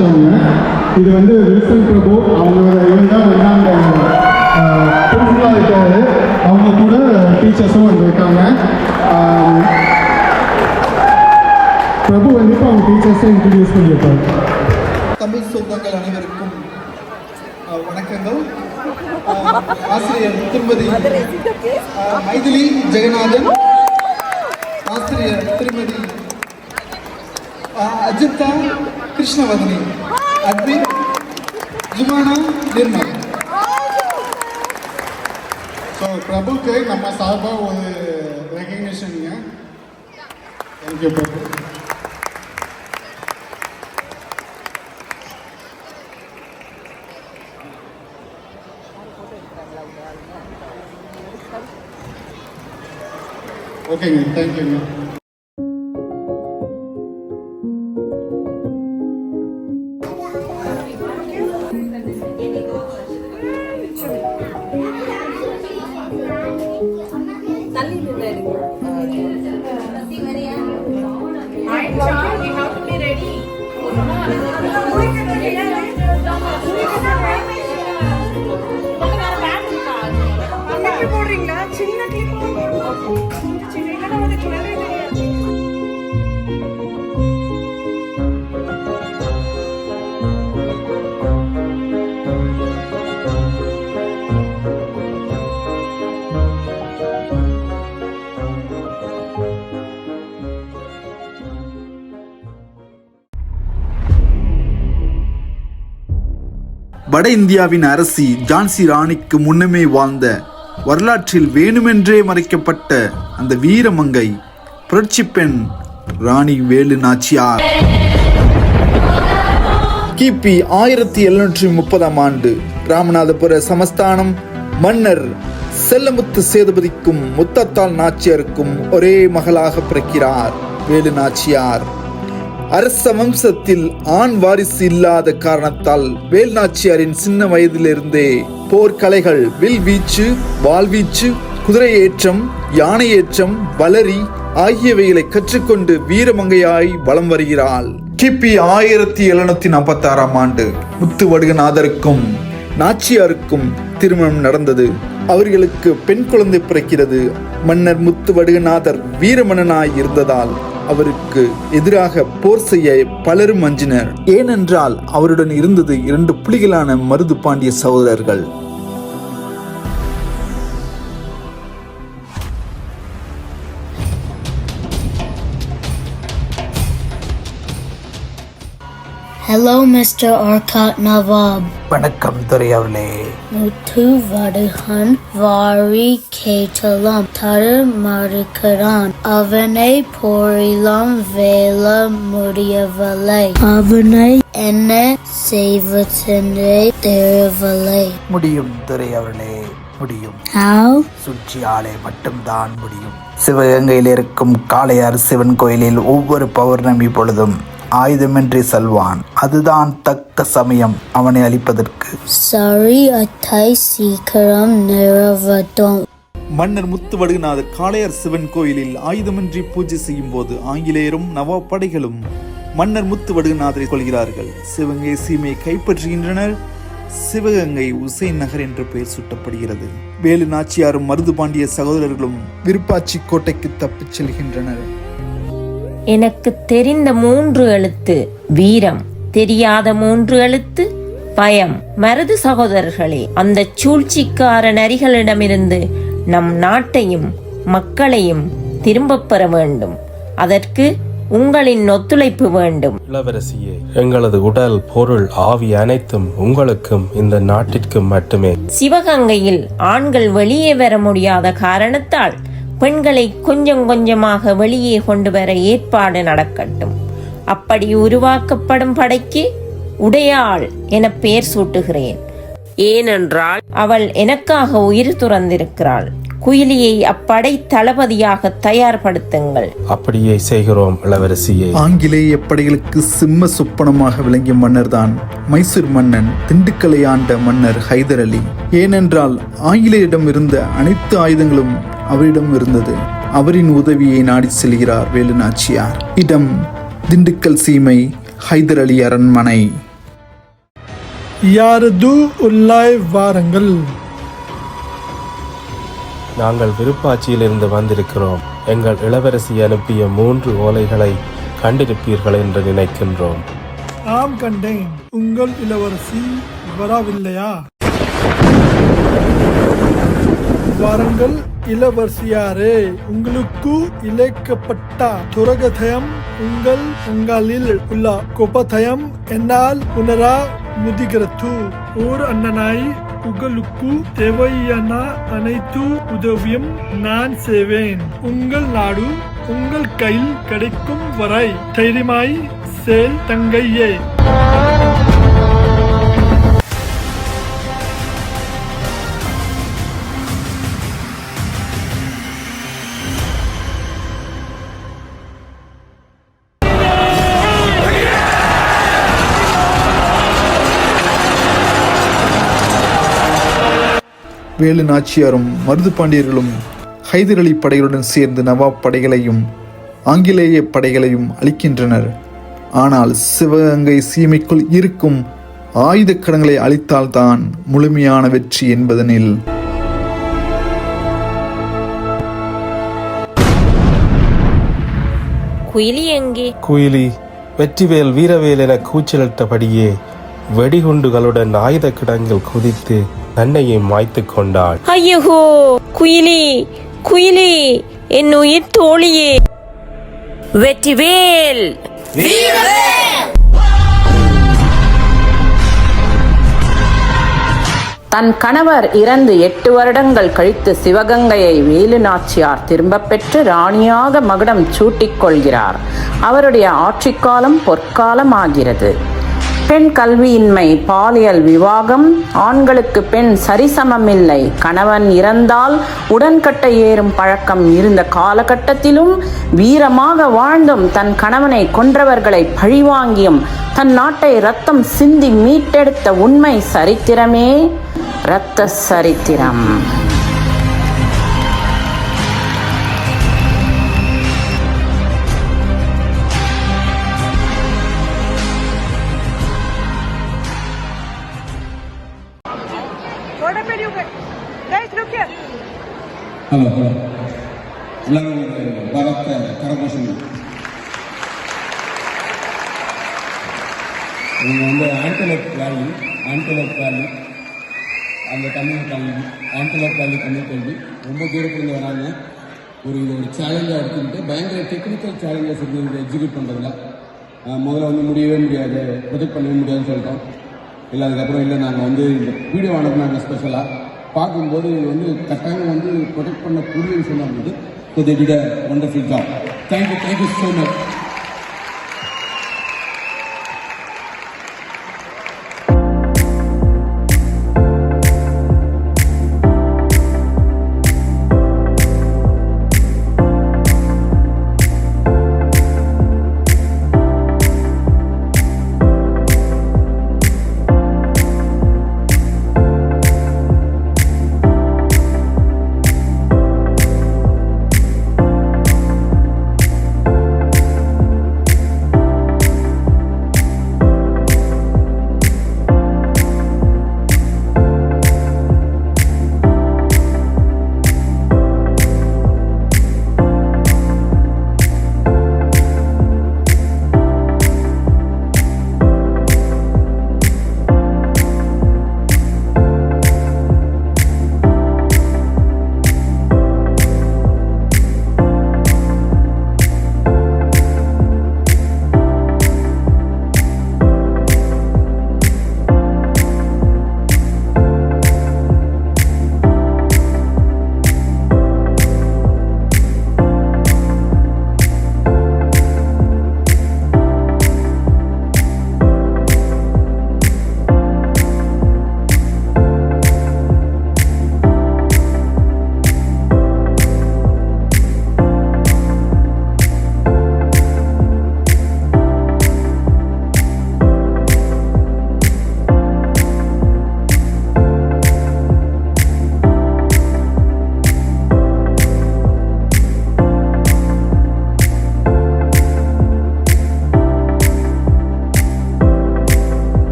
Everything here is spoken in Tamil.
நடித்தவங்க. இது வந்து வில்சன் பிரபு அவங்களோட இவங்க தான் வந்து அந்த பிரின்சிபலாக இருக்காரு. அவங்க கூட டீச்சர்ஸும் வந்து இருக்காங்க. பிரபு வந்து இப்போ அவங்க டீச்சர்ஸை இன்ட்ரடியூஸ் பண்ணியிருக்காங்க. தமிழ் சொந்தங்கள் அனைவருக்கும் வணக்கங்கள். ஆசிரியர் திருமதி மைதிலி ஜெகநாதன், ஆசிரியர் திருமதி அஜிதா கிருஷ்ணவதனி, அட்மின் ஜுமானா நிர்மல். ஸோ பிரபுக்கு நம்ம சார்பாக ஒரு ரெகக்னிஷனுங்க. தேங்க்யூ பிரபு. ஓகேங்க, தேங்க்யூங்க. வட இந்தியாவின் அரசி ஜான்சி ராணிக்கு முன்னமே வாழ்ந்த, வரலாற்றில் வேணுமென்றே மறைக்கப்பட்ட அந்த வீரமங்கை புரட்சி பெண் ராணி வேலு நாச்சியார். கிபி 1730 ஆண்டு ராமநாதபுர சமஸ்தானம் மன்னர் செல்லமுத்து சேதுபதிக்கும் முத்தத்தாள் நாச்சியாருக்கும் ஒரே மகளாக பிறக்கிறார் வேலு நாச்சியார். அரச வம்சத்தில் ஆண் வாரிசு இல்லாத காரணத்தால் வேல் நாச்சியாரின் சின்ன வயதிலிருந்தே போர்க்கலைகள், வில் வீச்சு, வாள்வீச்சு, குதிரை ஏற்றம், யானை ஏற்றம், வளரி ஆகியவைகளை கற்றுக்கொண்டு வீரமங்கையாய் வலம் வருகிறாள். கிபி 1746 ஆண்டு முத்துவடுகநாதருக்கும் நாச்சியாருக்கும் திருமணம் நடந்தது. அவர்களுக்கு பெண் குழந்தை பிறக்கிறது. மன்னர் முத்துவடுகநாதர் வீரமன்னனாய் இருந்ததால் அவருக்கு எதிராக போர் செய்ய பலரும் அஞ்சினர். ஏனென்றால் அவருடன் இருந்தது 2 புலிகளான மருது பாண்டிய சகோதரர்கள். Hello, Mr. Arcot Nawab. வணக்கம் துரை அவர்களே. முத்து வடுகன் வாரி கேட்டலாம் தரு மறுக்கிறான். அவனை போரிலாம் வேல முடியவில்லை. அவனை என்ன செய்வதென்றே தெரியவில்லை. முடியும் துரை அவர்களே, முடியும். How? சுற்றியாலே மட்டும்தான் முடியும். சிவகங்கையில் இருக்கும் காளையார் சிவன் கோயிலில் ஒவ்வொரு பௌர்ணமி பொழுதும் ஆயுதமின்றி செல்வான். அதுதான் தக்க சமயம் அவனை அழிப்பதற்கு. சரி அத்தை, சீக்கிரம் நிறைவேற்றும். மன்னர் முத்துவடுகநாதர் காளையார் சிவன் கோயிலில் ஆயுதமின்றி பூஜை செய்யும் போது ஆங்கிலேயரும் நவாப் படைகளும் மன்னர் முத்துவடுகநாதரை கொள்கிறார்கள். சிவகங்கை சீமையை கைப்பற்றுகின்றனர். சிவகங்கை உசேன் நகர் என்ற பெயர் சூட்டப்படுகிறது. வேலு நாச்சியாரும் மருது பாண்டிய சகோதரர்களும் விருப்பாச்சி கோட்டைக்கு தப்பிச் செல்கின்றனர். எனக்கு தெரிந்த 3 எழுத்து வீரம், தெரியாத 3 எழுத்து பயம். மருது சகோதரர்களே, அந்த சூழ்ச்சிக்கார நரிகளிடமிருந்து நம் நாட்டையும் மக்களையும் திரும்பப் பெற வேண்டும். அதற்கு உங்களின் ஒத்துழைப்பு வேண்டும். இளவரசியே, எங்களது உடல், பொருள், ஆவி அனைத்தும் உங்களுக்கும் இந்த நாட்டிற்கும் மட்டுமே. சிவகங்கையில் ஆண்கள் வெளியே வர முடியாத காரணத்தால் பெண்களை கொஞ்சம் கொஞ்சமாக வெளியே கொண்டு வர ஏற்பாடு நடக்கட்டும். அப்படி உருவாக்கப்படும் படைக்கு உடையாள் என பெயர் சூட்டுகிறேன். ஏனென்றால் அவள் எனக்காக உயிர் துறந்திருக்கிறாள். குயிலியை அப்படை தளபதியாக தயார்படுத்துங்கள். அப்படியே செய்கிறோம் இளவரசியே. ஆங்கிலேய படைகளுக்கு சிம்ம சொப்பனமாக விளங்கிய மன்னர் தான் மைசூர் மன்னன், திண்டுக்கலை ஆண்ட மன்னர் ஹைதர் அலி. ஏனென்றால் ஆங்கிலேயரிடம் இருந்த அனைத்து ஆயுதங்களும் அவரிடம் இருந்தது. அவரின் உதவியை நாடி செல்கிறார் வேலு நாச்சியார். இடம் திண்டுக்கல் சீமை, ஹைதர் அலி அரண்மனை. யாரது உள்ளாய் வாருங்கள். நாங்கள் விருப்பாட்சியிலிருந்து வந்திருக்கிறோம். எங்கள் இளவரசி அனுப்பிய 3 ஓலைகளை கண்டிருப்பீர்கள் என்று நினைக்கின்றோம். ஆம், கண்டேன். உங்கள் இளவரசி வரவில்லையா? வாருங்கள் இளவரசியாரே, உங்களுக்கு இழைக்கப்பட்ட துரகதயம் உங்களில் உள்ள கோபதயம் என்னால் உணர முடிகிறது. ஓர் அண்ணனாய் உங்களுக்கு தேவையான அனைத்து உதவியும் நான் செய்வேன். உங்கள் நாடு உங்கள் கையில் கிடைக்கும் வரை தைரியமாய் செயல் தங்கையே. வேலு நாச்சியாரும் மருது பாண்டியர்களும் ஹைதர் அலி படைகளுடன் சேர்ந்து நவாப் படைகளையும் ஆங்கிலேய படைகளையும் அழிக்கின்றனர். ஆனால் சிவகங்கை சீமைக்குள் இருக்கும் ஆயுத கடங்களை அழித்தால்தான் முழுமையான வெற்றி என்பதனில் குயிலி எங்கே? குயிலி வெற்றிவேல் வீரவேல் என கூச்சலிட்டபடியே வெடிகுண்டுகளுடன் ஆயுத கிடங்கில் குதித்து தன்னையே மாய்த்து கொண்டாள். ஐயோ, குயிலி குயிலி, என் உயிர் தோழியே. வெற்றிவேல்! தன் கணவர் இறந்து 8 வருடங்கள் கழித்து சிவகங்கையை வேலு நாச்சியார் திரும்ப பெற்று ராணியாக மகுடம் சூட்டிக் கொள்கிறார். அவருடைய ஆட்சிக்காலம் பொற்காலம் ஆகிறது. பெண் கல்வியின்மை, பாலியல் விவாகம், ஆண்களுக்கு பெண் சரிசமமில்லை, கணவன் இறந்தால் உடன்கட்டை ஏறும் பழக்கம் இருந்த காலகட்டத்திலும் வீரமாக வாழ்ந்தும் தன் கணவனை கொன்றவர்களை பழிவாங்கியும் தன் நாட்டை ரத்தம் சிந்தி மீட்டெடுத்த உண்மை சரித்திரமே இரத்த சரித்திரம். ஹலோ எல்லாரும் பலத்த கரகோஷம். இவங்க ஆண்டலோப் வேலி அந்த தமிழ் கல்வி, ஆண்டலோப் வேலி தமிழ் கல்வி ரொம்ப தூரத்துலேருந்து வராங்க. இது ஒரு சேலஞ்சாக எடுத்துக்கிட்டு பயங்கர டெக்னிக்கல் சேலஞ்சஸ் இருந்து இதை எக்ஸிக்யூட் பண்ணுறதுல முதல்ல முடியவே முடியாது, ப்ரொஜெக்ட் பண்ணவே முடியாதுன்னு சொல்லிட்டோம். இல்லை அதுக்கப்புறம் இல்லை நாங்கள் இந்த வீடியோ அனுப்புனாங்க ஸ்பெஷலாக பார்க்கும்போது இது கட்டாயம் ப்ரொடெக்ட் பண்ணக்கூடிய விஷயம் தான் இருந்தது. So they did a wonderful job. Thank you so much.